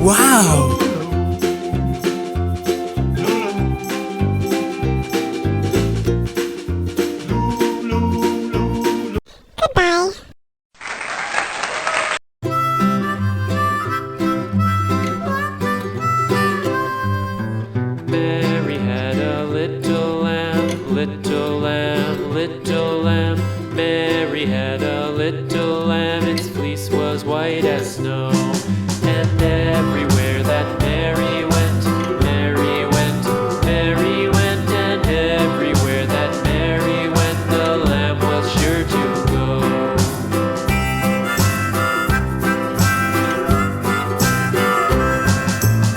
Wow! Goodbye. Mary had a little lamb, little lamb, little lamb. Mary had a little lamb, its fleece was white as snow. And everywhere that Mary went, Mary went, Mary went. And everywhere that Mary went, the lamb was sure to go.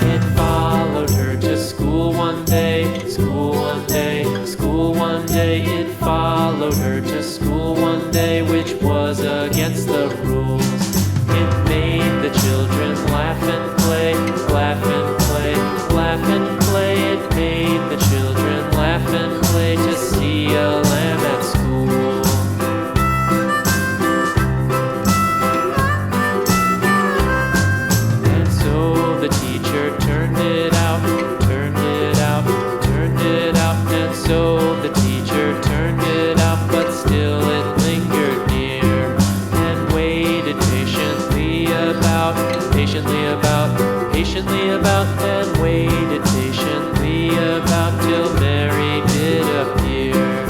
It followed her to school one day, school one day, school one day. It followed her to school one day, which was against the rules. It made the children laugh and play, laugh and play, laugh and play. It made the children laugh and play to see a lamb at school. And so the teacher turned it out, turned it out, turned it out. And so the teacher turned it out, but still it lingered near and waited patiently about, patiently about, patiently about, and waited patiently about till Mary did appear.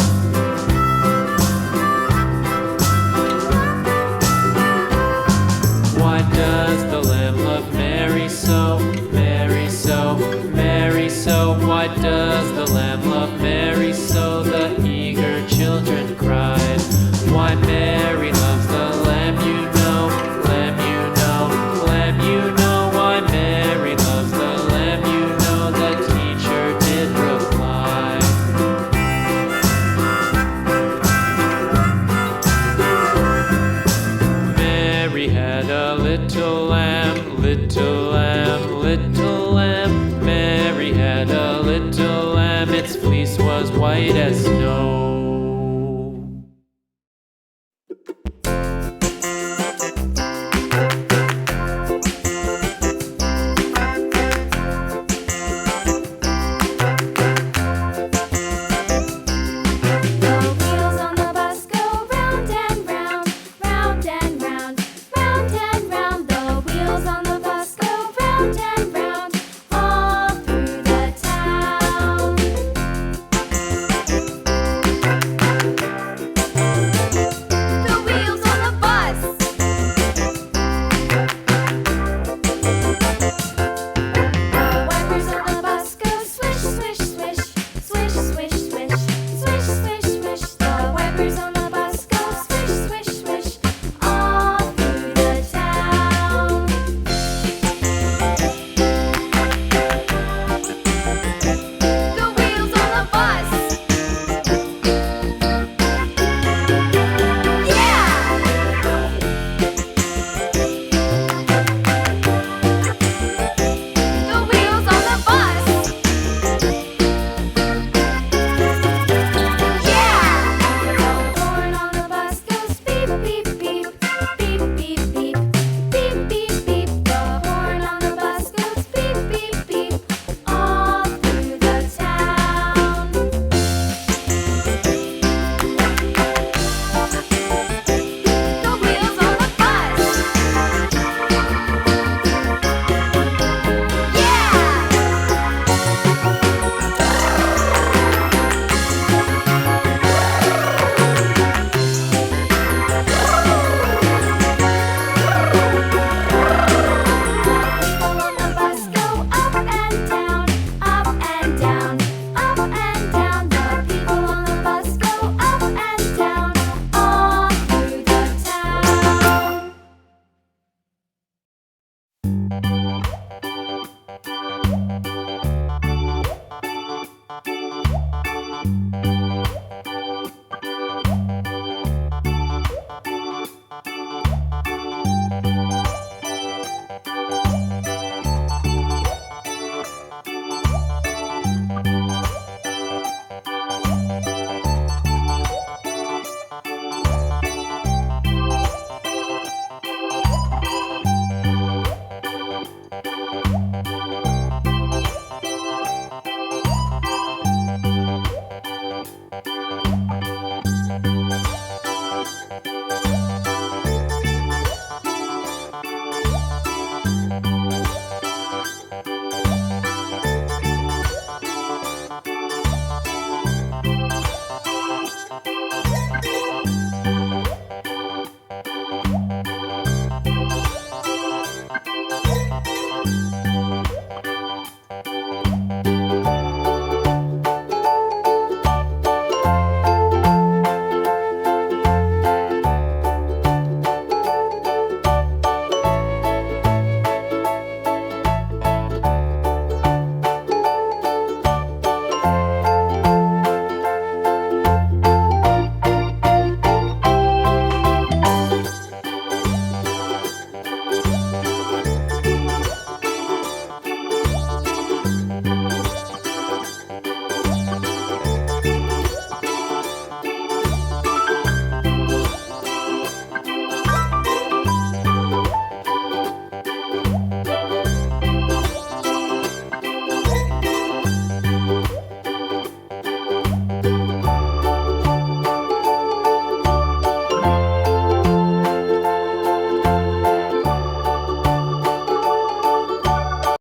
Why does the lamb love Mary so, Mary so, Mary so? Why does the lamb love Mary so? The eager children cried. Why Mary loves the lamb, you know, lamb, you know, lamb, you know. Why Mary loves the lamb, you know, the teacher did reply. Mary had a little lamb, little lamb, little lamb. Mary had a little lamb, its fleece was white as snow.